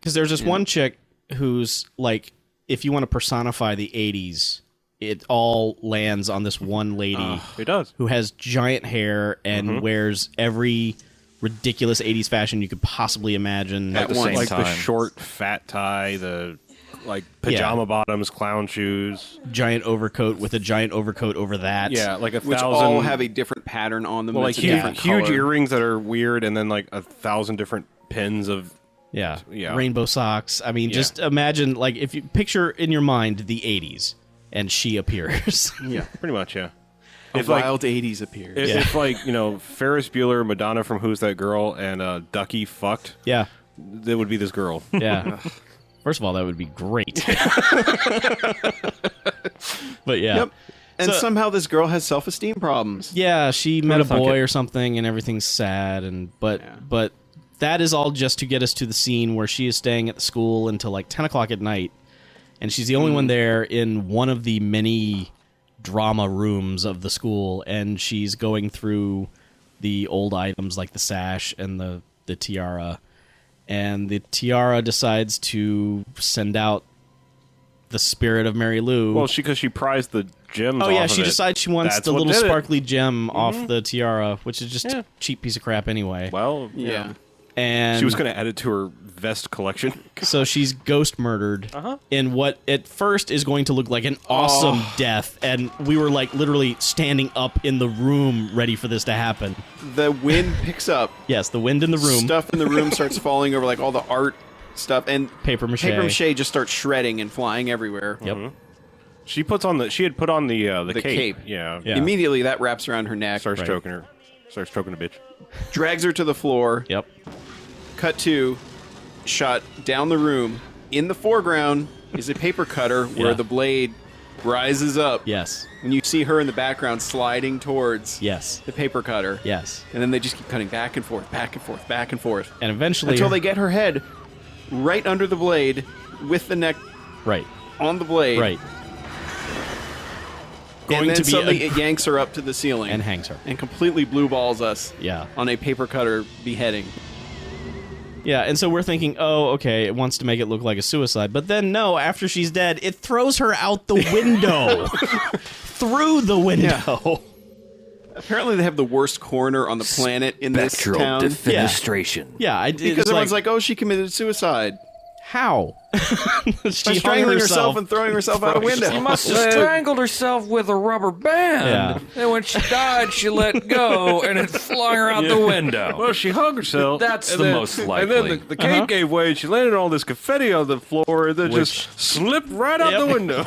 Because there's this one chick who's like, if you want to personify the 80s, it all lands on this one lady it does. who has giant hair and wears every ridiculous 80s fashion you could possibly imagine. At the same like time. the short fat tie, the like pajama bottoms, clown shoes, giant overcoat with a giant overcoat over that. yeah, like Which 1,000. all have a different pattern on them. well, like that's a different huge color. earrings that are weird, and then like 1,000 different pins of Yeah. Yeah. Rainbow socks. I mean, just imagine, like, if you picture in your mind the 80s and she appears. yeah, pretty much, yeah. A If like wild 80s appears. if like Ferris Bueller, Madonna from Who's That Girl, and Ducky fucked, Yeah. that would be this girl. Yeah. First of all, that would be great. But yeah. Yep. And So- somehow this girl has self-esteem problems. Yeah, she met a fuck boy it. or something and everything's sad but that is all just to get us to the scene where she is staying at the school until like 10 o'clock at night, and she's the only one there in one of the many drama rooms of the school, and she's going through the old items like the sash and the tiara, and the tiara decides to send out the spirit of Mary Lou. Well, because she prized the gems. Oh yeah, off she of it. decides she wants That's the what little did it. sparkly gem off the tiara, which is just a cheap piece of crap anyway. Well, Yeah. And she was going to add it to her vest collection. so she's ghost murdered in what at first is going to look like an awesome death, and we were like literally standing up in the room ready for this to happen. The wind picks up. Yes, the wind in the room, Stuff in the room starts falling over, like all the art stuff, and paper mache. paper mache just starts shredding and flying everywhere. Yep. She had put on the The cape. Yeah. Yeah. Immediately that wraps around her neck, Starts choking her. Starts choking a bitch. drags her to the floor. Yep. Cut to, shot down the room. In the foreground is a paper cutter where Yeah. the blade rises up. Yes. And you see her in the background sliding towards Yes. the paper cutter. Yes. And then they just keep cutting back and forth, back and forth, back and forth. And eventually, Until they get her head right under the blade with the neck right, on the blade. right, And going then to be suddenly it yanks her up to the ceiling. and hangs her. and completely blue balls us Yeah. on a paper cutter beheading. Yeah, and so we're thinking, oh, okay, it wants to make it look like a suicide. But then, no, after she's dead, it throws her out the window. Through the window. Apparently they have the worst coroner on the planet in this Spectral town. defenestration. Yeah, Because everyone's like, oh, she committed suicide. how? By She hung strangling herself and throwing herself out a window. She must have strangled herself with a rubber band. Yeah. And when she died, she let go, and it flung her out the window. Well, she hung herself. That's and the then- most likely. And then the cape gave way, and she landed on all this confetti on the floor, and then just slipped right out the window.